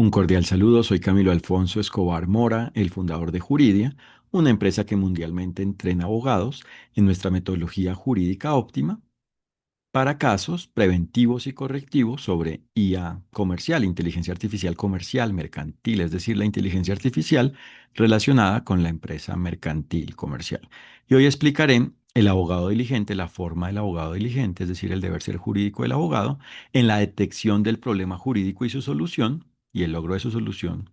Un cordial saludo, soy Camilo Alfonso Escobar Mora, el fundador de Juridia, una empresa que mundialmente entrena abogados en nuestra metodología jurídica óptima para casos preventivos y correctivos sobre IA comercial, inteligencia artificial comercial, mercantil, es decir, la inteligencia artificial relacionada con la empresa mercantil comercial. Y hoy explicaré el abogado diligente, la forma del abogado diligente, es decir, el deber ser jurídico del abogado, en la detección del problema jurídico y su solución y el logro de su solución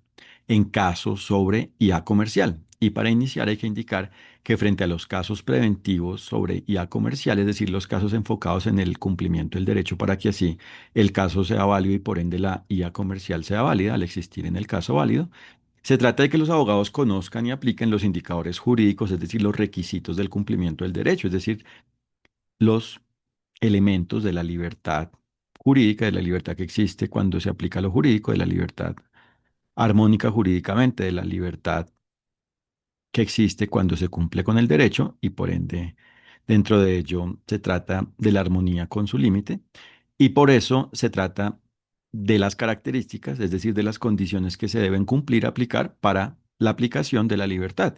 en casos sobre IA comercial. Y para iniciar hay que indicar que frente a los casos preventivos sobre IA comercial, es decir, los casos enfocados en el cumplimiento del derecho para que así el caso sea válido y por ende la IA comercial sea válida al existir en el caso válido, se trata de que los abogados conozcan y apliquen los indicadores jurídicos, es decir, los requisitos del cumplimiento del derecho, es decir, los elementos de la libertad jurídica, de la libertad que existe cuando se aplica lo jurídico, de la libertad armónica jurídicamente, de la libertad que existe cuando se cumple con el derecho y por ende dentro de ello se trata de la armonía con su límite y por eso se trata de las características, es decir, de las condiciones que se deben cumplir, aplicar para la aplicación de la libertad.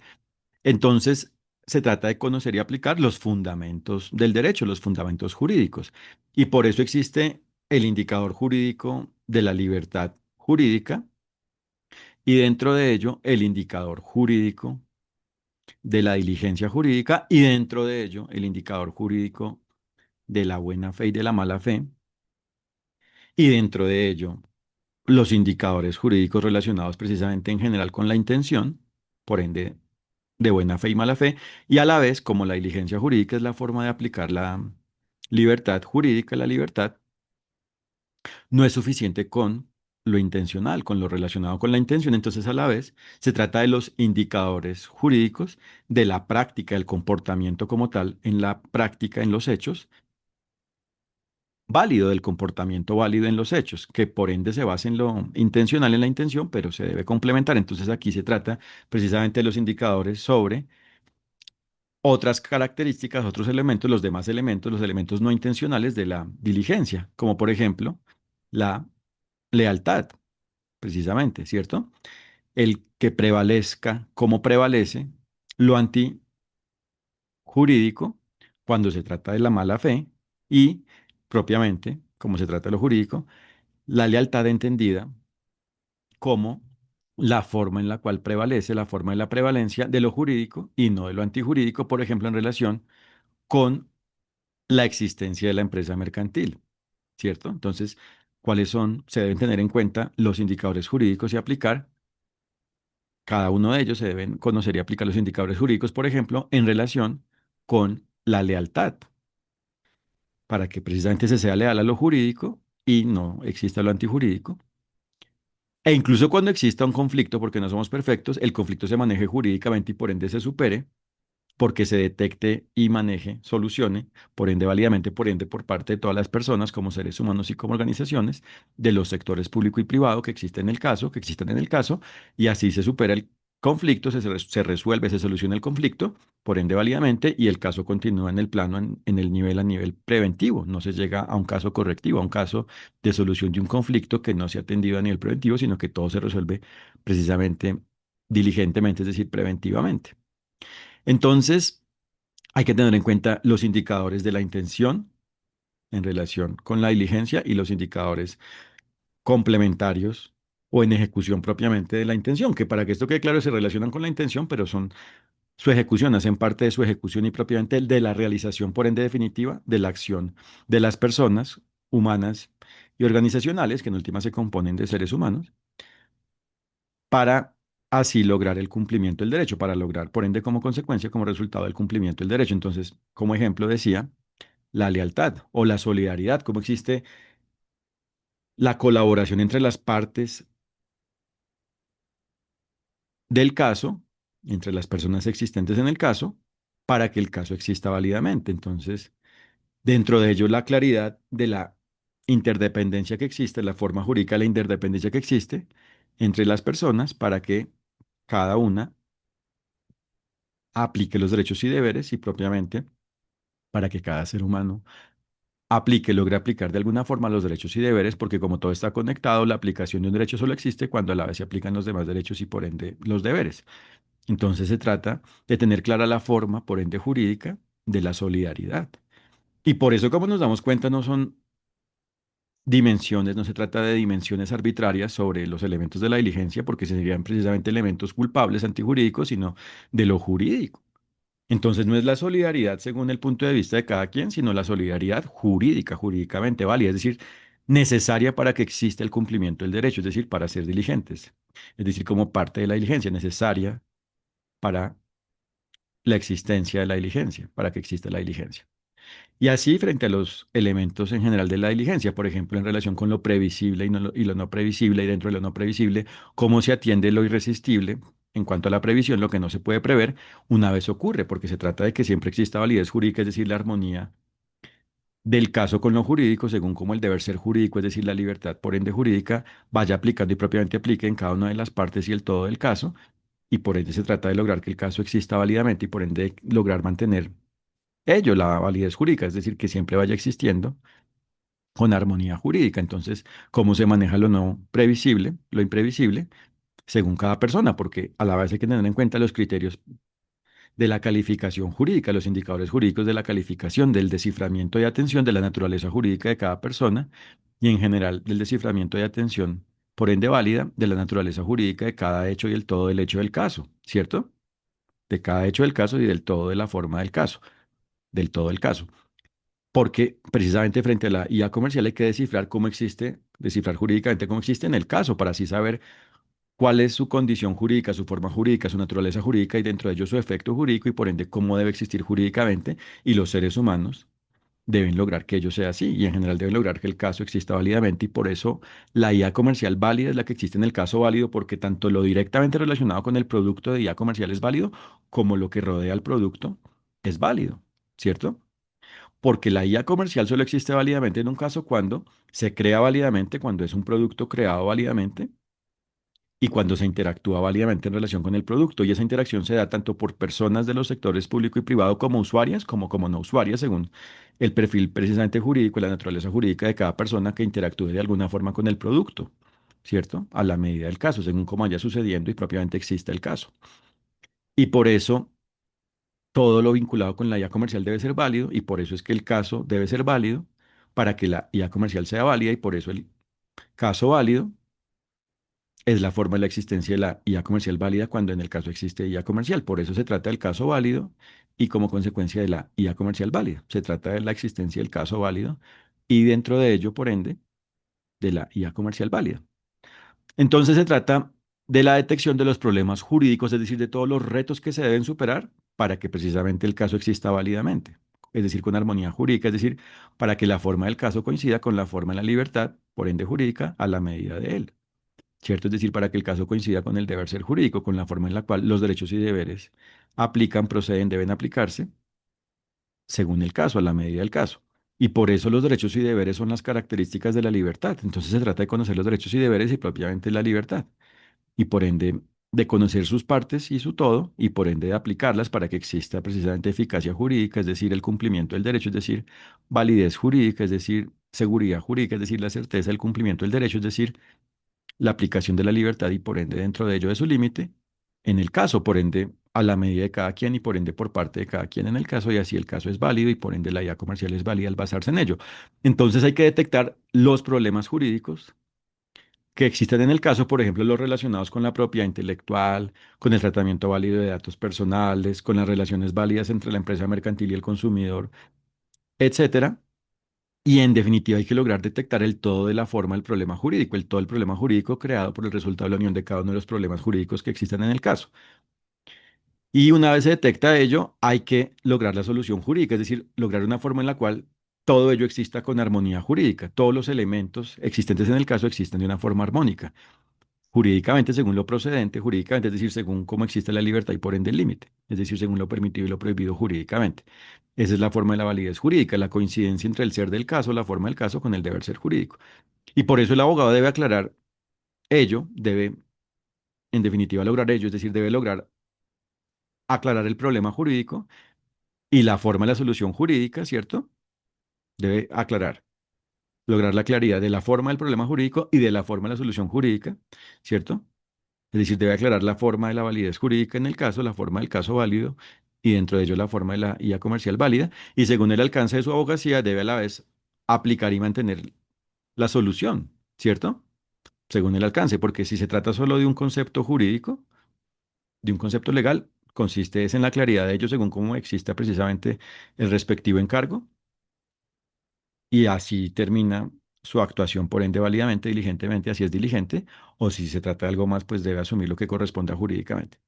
Entonces, se trata de conocer y aplicar los fundamentos del derecho, los fundamentos jurídicos. Y por eso existe el indicador jurídico de la libertad jurídica y dentro de ello el indicador jurídico de la diligencia jurídica y dentro de ello el indicador jurídico de la buena fe y de la mala fe y dentro de ello los indicadores jurídicos relacionados precisamente en general con la intención, por ende de buena fe y mala fe, y a la vez como la diligencia jurídica es la forma de aplicar la libertad jurídica, la libertad, no es suficiente con lo intencional, con lo relacionado con la intención. Entonces, a la vez, se trata de los indicadores jurídicos de la práctica, del comportamiento como tal, en la práctica, en los hechos, válido del comportamiento válido en los hechos, que por ende se basa en lo intencional, en la intención, pero se debe complementar. Entonces, aquí se trata precisamente de los indicadores sobre otras características, otros elementos, los demás elementos, los elementos no intencionales de la diligencia, como por ejemplo la lealtad precisamente, ¿cierto? El que prevalezca como prevalece lo antijurídico cuando se trata de la mala fe y propiamente, como se trata de lo jurídico, la lealtad entendida como la forma en la cual prevalece, la forma de la prevalencia de lo jurídico y no de lo antijurídico, por ejemplo, en relación con la existencia de la empresa mercantil, ¿cierto? Entonces, ¿cuáles son? Se deben tener en cuenta los indicadores jurídicos y aplicar. Cada uno de ellos se deben conocer y aplicar los indicadores jurídicos, por ejemplo, en relación con la lealtad, para que precisamente se sea leal a lo jurídico y no exista lo antijurídico. E incluso cuando exista un conflicto, porque no somos perfectos, el conflicto se maneje jurídicamente y por ende se supere, porque se detecte y maneje, solucione, por ende válidamente, por ende por parte de todas las personas, como seres humanos y como organizaciones, de los sectores público y privado que existen en el caso, que existan en el caso, y así se supera el conflicto, se resuelve, se soluciona el conflicto, por ende válidamente, y el caso continúa en el plano, en el nivel, a nivel preventivo, no se llega a un caso correctivo, a un caso de solución de un conflicto que no se ha atendido a nivel preventivo, sino que todo se resuelve precisamente diligentemente, es decir, preventivamente. Entonces, hay que tener en cuenta los indicadores de la intención en relación con la diligencia y los indicadores complementarios o en ejecución propiamente de la intención, que para que esto quede claro se relacionan con la intención, pero son su ejecución, hacen parte de su ejecución y propiamente de la realización, por ende definitiva, de la acción de las personas humanas y organizacionales, que en última se componen de seres humanos, para así lograr el cumplimiento del derecho, para lograr, por ende, como consecuencia, como resultado del cumplimiento del derecho. Entonces, como ejemplo decía, la lealtad o la solidaridad, cómo existe la colaboración entre las partes del caso, entre las personas existentes en el caso, para que el caso exista válidamente. Entonces, dentro de ello, la claridad de la interdependencia que existe, la forma jurídica de la interdependencia que existe entre las personas para que cada una aplique los derechos y deberes y propiamente para que cada ser humano aplique, logre aplicar de alguna forma los derechos y deberes, porque como todo está conectado, la aplicación de un derecho solo existe cuando a la vez se aplican los demás derechos y por ende los deberes. Entonces se trata de tener clara la forma, por ende jurídica, de la solidaridad. Y por eso, como nos damos cuenta, no son dimensiones, no se trata de dimensiones arbitrarias sobre los elementos de la diligencia, porque serían precisamente elementos culpables antijurídicos, sino de lo jurídico. Entonces no es la solidaridad según el punto de vista de cada quien, sino la solidaridad jurídica, jurídicamente válida, es decir, necesaria para que exista el cumplimiento del derecho, es decir, para ser diligentes. Es decir, como parte de la diligencia, necesaria para la existencia de la diligencia, para que exista la diligencia. Y así frente a los elementos en general de la diligencia, por ejemplo, en relación con lo previsible y lo no previsible, y dentro de lo no previsible, cómo se atiende lo irresistible en cuanto a la previsión, lo que no se puede prever, una vez ocurre, porque se trata de que siempre exista validez jurídica, es decir, la armonía del caso con lo jurídico, según como el deber ser jurídico, es decir, la libertad por ende jurídica, vaya aplicando y propiamente aplique en cada una de las partes y el todo del caso, y por ende se trata de lograr que el caso exista válidamente y por ende lograr mantener ello, la validez jurídica, es decir, que siempre vaya existiendo con armonía jurídica. Entonces, ¿cómo se maneja lo no previsible, lo imprevisible, según cada persona? Porque a la vez hay que tener en cuenta los criterios de la calificación jurídica, los indicadores jurídicos de la calificación, del desciframiento y atención de la naturaleza jurídica de cada persona y en general del desciframiento y atención, por ende válida, de la naturaleza jurídica de cada hecho y el todo del hecho del caso, ¿cierto? De cada hecho del caso y del todo de la forma del caso, del todo del caso. Porque precisamente frente a la IA comercial hay que descifrar cómo existe, descifrar jurídicamente cómo existe en el caso, para así saber cuál es su condición jurídica, su forma jurídica, su naturaleza jurídica y dentro de ello su efecto jurídico y por ende cómo debe existir jurídicamente y los seres humanos deben lograr que ello sea así y en general deben lograr que el caso exista válidamente y por eso la IA comercial válida es la que existe en el caso válido porque tanto lo directamente relacionado con el producto de IA comercial es válido como lo que rodea al producto es válido, ¿cierto? Porque la IA comercial solo existe válidamente en un caso cuando se crea válidamente, cuando es un producto creado válidamente y cuando se interactúa válidamente en relación con el producto. Y esa interacción se da tanto por personas de los sectores público y privado como usuarias, como no usuarias, según el perfil precisamente jurídico y la naturaleza jurídica de cada persona que interactúe de alguna forma con el producto, ¿cierto? A la medida del caso, según cómo vaya sucediendo y propiamente exista el caso. Y por eso todo lo vinculado con la IA comercial debe ser válido y por eso es que el caso debe ser válido para que la IA comercial sea válida y por eso el caso válido es la forma de la existencia de la IA comercial válida cuando en el caso existe IA comercial. Por eso se trata del caso válido y como consecuencia de la IA comercial válida. Se trata de la existencia del caso válido y dentro de ello, por ende, de la IA comercial válida. Entonces se trata de la detección de los problemas jurídicos, es decir, de todos los retos que se deben superar para que precisamente el caso exista válidamente, es decir, con armonía jurídica, es decir, para que la forma del caso coincida con la forma de la libertad, por ende jurídica, a la medida de él, ¿cierto? Es decir, para que el caso coincida con el deber ser jurídico, con la forma en la cual los derechos y deberes aplican, proceden, deben aplicarse, según el caso, a la medida del caso. Y por eso los derechos y deberes son las características de la libertad. Entonces se trata de conocer los derechos y deberes y propiamente la libertad y por ende de conocer sus partes y su todo, y por ende de aplicarlas para que exista precisamente eficacia jurídica, es decir, el cumplimiento del derecho, es decir, validez jurídica, es decir, seguridad jurídica, es decir, la certeza del cumplimiento del derecho, es decir, la aplicación de la libertad y por ende dentro de ello de su límite, en el caso, por ende a la medida de cada quien y por ende por parte de cada quien en el caso, y así el caso es válido y por ende la idea comercial es válida al basarse en ello. Entonces hay que detectar los problemas jurídicos que existen en el caso, por ejemplo, los relacionados con la propiedad intelectual, con el tratamiento válido de datos personales, con las relaciones válidas entre la empresa mercantil y el consumidor, etcétera. Y en definitiva hay que lograr detectar el todo de la forma del problema jurídico, el todo del problema jurídico creado por el resultado de la unión de cada uno de los problemas jurídicos que existen en el caso. Y una vez se detecta ello, hay que lograr la solución jurídica, es decir, lograr una forma en la cual todo ello exista con armonía jurídica. Todos los elementos existentes en el caso existen de una forma armónica jurídicamente según lo procedente, jurídicamente, es decir, según cómo existe la libertad y por ende el límite, es decir, según lo permitido y lo prohibido jurídicamente. Esa es la forma de la validez jurídica, la coincidencia entre el ser del caso, la forma del caso con el deber ser jurídico. Y por eso el abogado debe aclarar ello, debe, en definitiva, lograr ello, es decir, debe lograr aclarar el problema jurídico y la forma de la solución jurídica, ¿cierto? Debe aclarar, lograr la claridad de la forma del problema jurídico y de la forma de la solución jurídica, ¿cierto? Es decir, debe aclarar la forma de la validez jurídica en el caso, la forma del caso válido y dentro de ello la forma de la IA comercial válida. Y según el alcance de su abogacía, debe a la vez aplicar y mantener la solución, ¿cierto? Según el alcance, porque si se trata solo de un concepto jurídico, de un concepto legal, consiste es en la claridad de ello según cómo exista precisamente el respectivo encargo y así termina su actuación, por ende, válidamente, diligentemente, así es diligente, o si se trata de algo más, pues debe asumir lo que corresponda jurídicamente.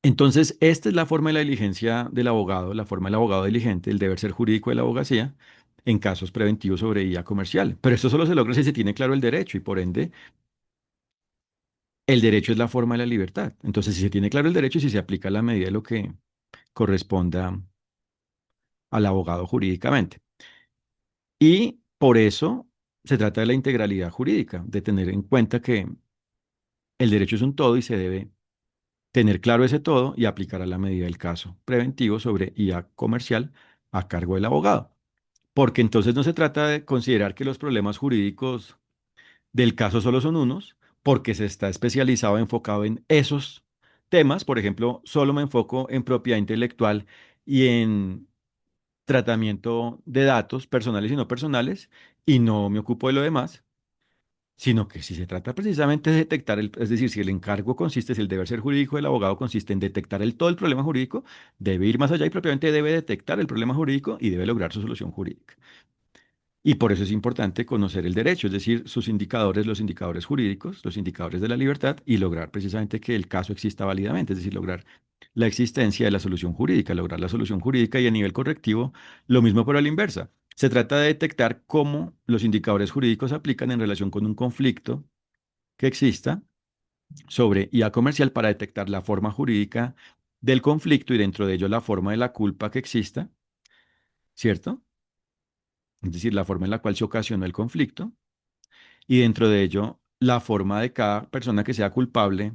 Entonces, esta es la forma de la diligencia del abogado, la forma del abogado diligente, el deber ser jurídico de la abogacía en casos preventivos sobre IA comercial. Pero esto solo se logra si se tiene claro el derecho y por ende el derecho es la forma de la libertad. Entonces, si se tiene claro el derecho y si se aplica la medida de lo que corresponda al abogado jurídicamente. Y por eso se trata de la integralidad jurídica, de tener en cuenta que el derecho es un todo y se debe tener claro ese todo y aplicar a la medida del caso preventivo sobre IA comercial a cargo del abogado. Porque entonces no se trata de considerar que los problemas jurídicos del caso solo son unos, porque se está especializado, enfocado en esos temas. Por ejemplo, solo me enfoco en propiedad intelectual y en tratamiento de datos personales y no personales, y no me ocupo de lo demás, sino que si se trata precisamente de detectar es decir, si el encargo consiste, si el deber ser jurídico del abogado consiste en detectar todo el problema jurídico, debe ir más allá y propiamente debe detectar el problema jurídico y debe lograr su solución jurídica. Y por eso es importante conocer el derecho, es decir, sus indicadores, los indicadores jurídicos, los indicadores de la libertad y lograr precisamente que el caso exista válidamente, es decir, lograr la existencia de la solución jurídica, lograr la solución jurídica y a nivel correctivo, lo mismo pero a la inversa. Se trata de detectar cómo los indicadores jurídicos se aplican en relación con un conflicto que exista sobre IA comercial para detectar la forma jurídica del conflicto y dentro de ello la forma de la culpa que exista, ¿cierto? Es decir, la forma en la cual se ocasionó el conflicto y dentro de ello la forma de cada persona que sea culpable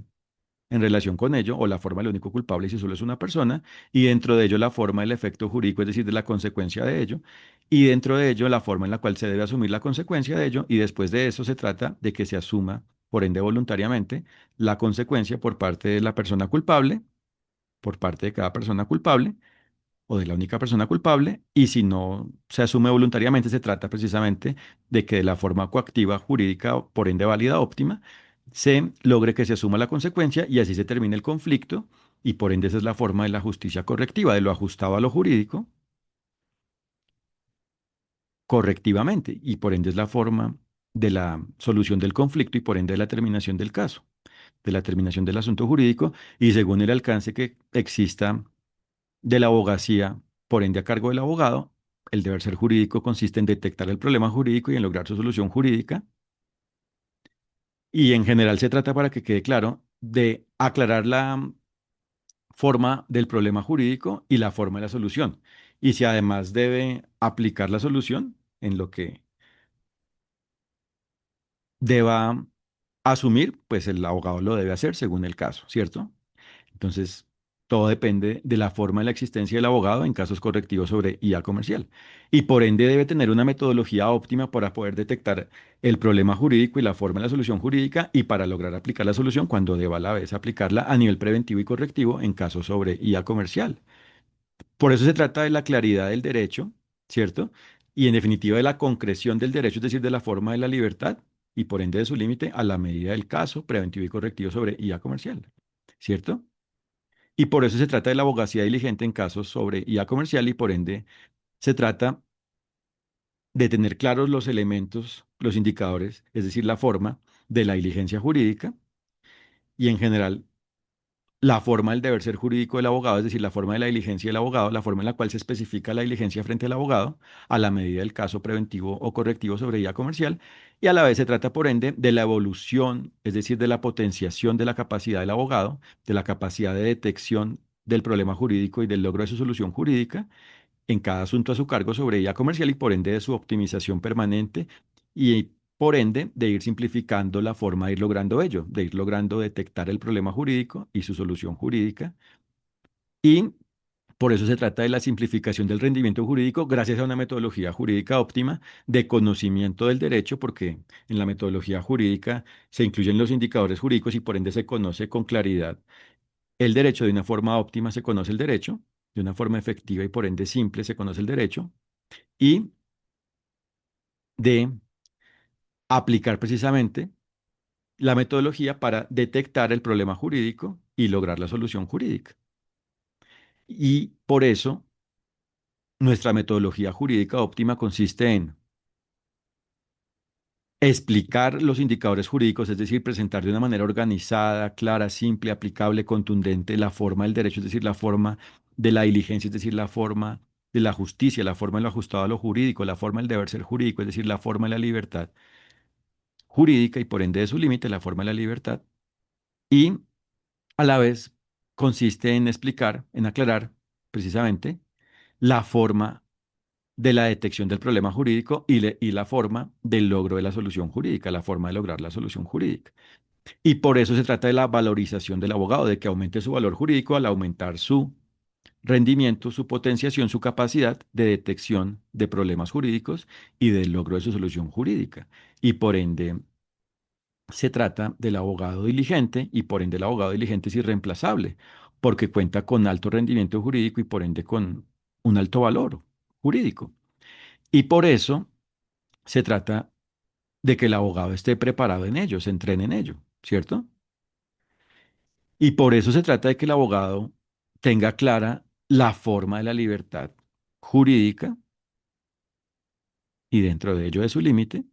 en relación con ello, o la forma del único culpable si solo es una persona, y dentro de ello la forma del efecto jurídico, es decir, de la consecuencia de ello, y dentro de ello la forma en la cual se debe asumir la consecuencia de ello, y después de eso se trata de que se asuma, por ende voluntariamente, la consecuencia por parte de la persona culpable, por parte de cada persona culpable, o de la única persona culpable, y si no se asume voluntariamente, se trata precisamente de que de la forma coactiva, jurídica, o por ende válida, óptima, se logre que se asuma la consecuencia y así se termine el conflicto, y por ende esa es la forma de la justicia correctiva, de lo ajustado a lo jurídico, correctivamente, y por ende es la forma de la solución del conflicto y por ende de la terminación del caso, de la terminación del asunto jurídico, y según el alcance que exista de la abogacía, por ende a cargo del abogado, el deber ser jurídico consiste en detectar el problema jurídico y en lograr su solución jurídica. Y en general se trata, para que quede claro, de aclarar la forma del problema jurídico y la forma de la solución. Y si además debe aplicar la solución en lo que deba asumir, pues el abogado lo debe hacer según el caso, ¿cierto? Entonces, todo depende de la forma de la existencia del abogado en casos correctivos sobre IA comercial. Y por ende debe tener una metodología óptima para poder detectar el problema jurídico y la forma de la solución jurídica y para lograr aplicar la solución cuando deba a la vez aplicarla a nivel preventivo y correctivo en casos sobre IA comercial. Por eso se trata de la claridad del derecho, ¿cierto? Y en definitiva de la concreción del derecho, es decir, de la forma de la libertad y por ende de su límite a la medida del caso preventivo y correctivo sobre IA comercial, ¿cierto? Y por eso se trata de la abogacía diligente en casos sobre IA comercial y por ende se trata de tener claros los elementos, los indicadores, es decir, la forma de la diligencia jurídica y en general la forma del deber ser jurídico del abogado, es decir, la forma de la diligencia del abogado, la forma en la cual se especifica la diligencia frente al abogado a la medida del caso preventivo o correctivo sobre IA comercial y a la vez se trata por ende de la evolución, es decir, de la potenciación de la capacidad del abogado, de la capacidad de detección del problema jurídico y del logro de su solución jurídica en cada asunto a su cargo sobre ella comercial y por ende de su optimización permanente y por ende de ir simplificando la forma de ir logrando ello, de ir logrando detectar el problema jurídico y su solución jurídica y Por eso se trata de la simplificación del rendimiento jurídico gracias a una metodología jurídica óptima de conocimiento del derecho, porque en la metodología jurídica se incluyen los indicadores jurídicos y por ende se conoce con claridad el derecho de una forma óptima, se conoce el derecho, de una forma efectiva y por ende simple se conoce el derecho, y de aplicar precisamente la metodología para detectar el problema jurídico y lograr la solución jurídica. Y por eso nuestra metodología jurídica óptima consiste en explicar los indicadores jurídicos, es decir, presentar de una manera organizada, clara, simple, aplicable, contundente la forma del derecho, es decir, la forma de la diligencia, es decir, la forma de la justicia, la forma de lo ajustado a lo jurídico, la forma del deber ser jurídico, es decir, la forma de la libertad jurídica y por ende de su límite, la forma de la libertad. Y a la vez consiste en explicar, en aclarar precisamente la forma de la detección del problema jurídico y la forma del logro de la solución jurídica, la forma de lograr la solución jurídica. Y por eso se trata de la valorización del abogado, de que aumente su valor jurídico al aumentar su rendimiento, su potenciación, su capacidad de detección de problemas jurídicos y del logro de su solución jurídica. Y por ende, se trata del abogado diligente y por ende el abogado diligente es irreemplazable, porque cuenta con alto rendimiento jurídico y por ende con un alto valor jurídico. Y por eso se trata de que el abogado esté preparado en ello, se entrene en ello, ¿cierto? Y por eso se trata de que el abogado tenga clara la forma de la libertad jurídica y dentro de ello de su límite,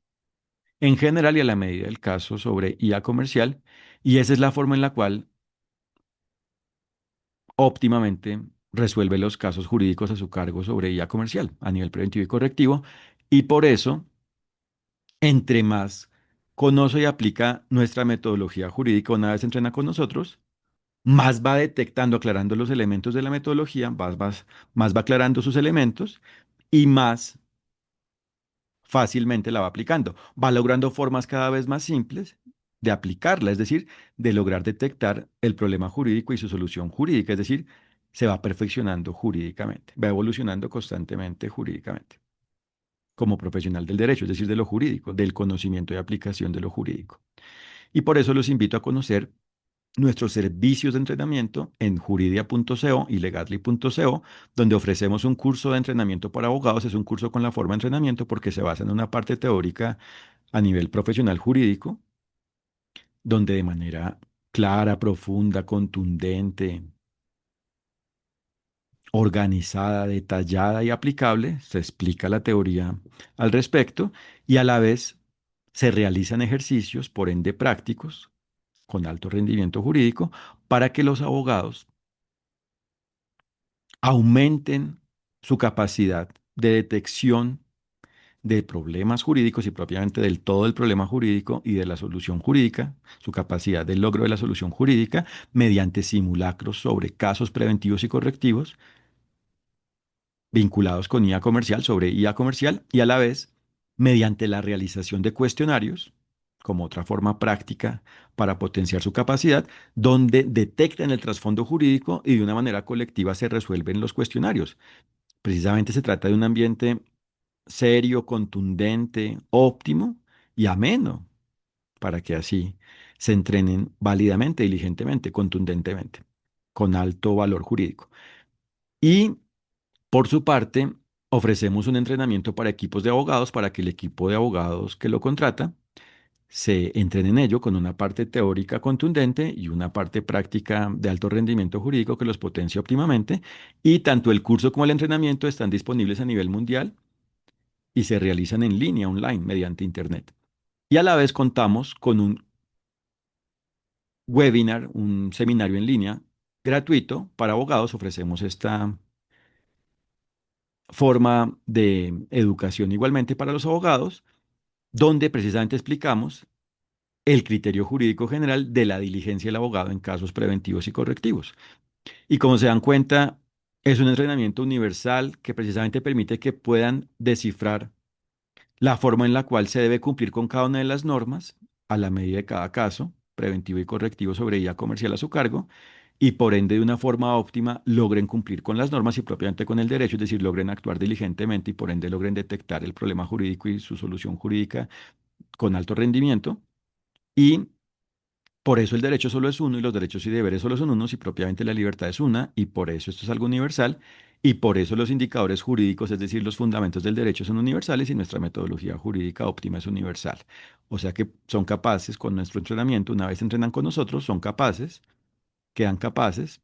en general y a la medida del caso sobre IA comercial, y esa es la forma en la cual óptimamente resuelve los casos jurídicos a su cargo sobre IA comercial a nivel preventivo y correctivo, y por eso, entre más conoce y aplica nuestra metodología jurídica una vez entrena con nosotros, más va detectando, aclarando los elementos de la metodología, más va aclarando sus elementos y más fácilmente la va aplicando. Va logrando formas cada vez más simples de aplicarla, es decir, de lograr detectar el problema jurídico y su solución jurídica, es decir, se va perfeccionando jurídicamente, va evolucionando constantemente jurídicamente como profesional del derecho, es decir, de lo jurídico, del conocimiento y aplicación de lo jurídico. Y por eso los invito a conocer nuestros servicios de entrenamiento en juridia.co y legatly.co, donde ofrecemos un curso de entrenamiento para abogados. Es un curso con la forma de entrenamiento porque se basa en una parte teórica a nivel profesional jurídico, donde de manera clara, profunda, contundente, organizada, detallada y aplicable, se explica la teoría al respecto y a la vez se realizan ejercicios, por ende prácticos, con alto rendimiento jurídico, para que los abogados aumenten su capacidad de detección de problemas jurídicos y propiamente del todo el problema jurídico y de la solución jurídica, su capacidad de logro de la solución jurídica mediante simulacros sobre casos preventivos y correctivos vinculados con IA comercial, sobre IA comercial y a la vez mediante la realización de cuestionarios como otra forma práctica para potenciar su capacidad, donde detectan el trasfondo jurídico y de una manera colectiva se resuelven los cuestionarios. Precisamente se trata de un ambiente serio, contundente, óptimo y ameno, para que así se entrenen válidamente, diligentemente, contundentemente, con alto valor jurídico. Y por su parte, ofrecemos un entrenamiento para equipos de abogados para que el equipo de abogados que lo contrata se entrene en ello con una parte teórica contundente y una parte práctica de alto rendimiento jurídico que los potencie óptimamente. Y tanto el curso como el entrenamiento están disponibles a nivel mundial y se realizan en línea, online, mediante Internet. Y a la vez contamos con un webinar, un seminario en línea gratuito para abogados. Ofrecemos esta forma de educación igualmente para los abogados, donde precisamente explicamos el criterio jurídico general de la diligencia del abogado en casos preventivos y correctivos. Y como se dan cuenta, es un entrenamiento universal que precisamente permite que puedan descifrar la forma en la cual se debe cumplir con cada una de las normas a la medida de cada caso, preventivo y correctivo sobre IA comercial a su cargo, y por ende de una forma óptima logren cumplir con las normas y propiamente con el derecho, es decir, logren actuar diligentemente y por ende logren detectar el problema jurídico y su solución jurídica con alto rendimiento. Y por eso el derecho solo es uno y los derechos y deberes solo son unos y propiamente la libertad es una y por eso esto es algo universal y por eso los indicadores jurídicos, es decir, los fundamentos del derecho son universales y nuestra metodología jurídica óptima es universal. O sea que son capaces con nuestro entrenamiento, una vez entrenan con nosotros, son capaces, quedan capaces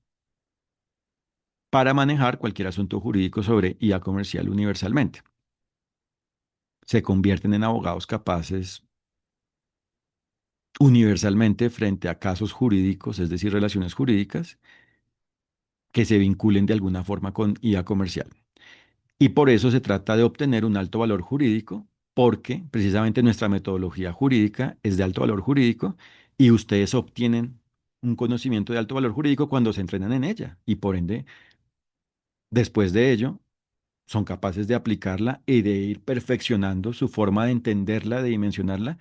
para manejar cualquier asunto jurídico sobre IA comercial universalmente. Se convierten en abogados capaces universalmente frente a casos jurídicos, es decir, relaciones jurídicas que se vinculen de alguna forma con IA comercial. Y por eso se trata de obtener un alto valor jurídico, porque precisamente nuestra metodología jurídica es de alto valor jurídico y ustedes obtienen un conocimiento de alto valor jurídico cuando se entrenan en ella. Y por ende, después de ello, son capaces de aplicarla y de ir perfeccionando su forma de entenderla, de dimensionarla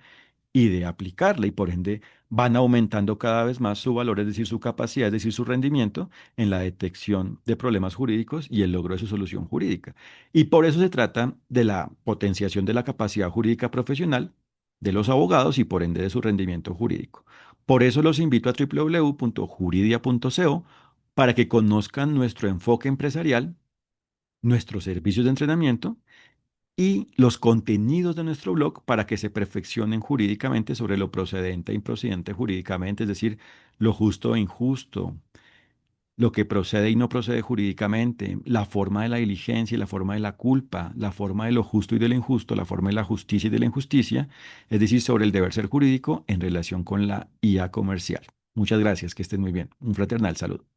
y de aplicarla y por ende van aumentando cada vez más su valor, es decir, su capacidad, es decir, su rendimiento en la detección de problemas jurídicos y el logro de su solución jurídica. Y por eso se trata de la potenciación de la capacidad jurídica profesional de los abogados y por ende de su rendimiento jurídico. Por eso los invito a www.juridia.co para que conozcan nuestro enfoque empresarial, nuestros servicios de entrenamiento y los contenidos de nuestro blog para que se perfeccionen jurídicamente sobre lo procedente e improcedente jurídicamente, es decir, lo justo e injusto, lo que procede y no procede jurídicamente, la forma de la diligencia y la forma de la culpa, la forma de lo justo y de lo injusto, la forma de la justicia y de la injusticia, es decir, sobre el deber ser jurídico en relación con la IA comercial. Muchas gracias, que estén muy bien. Un fraternal saludo.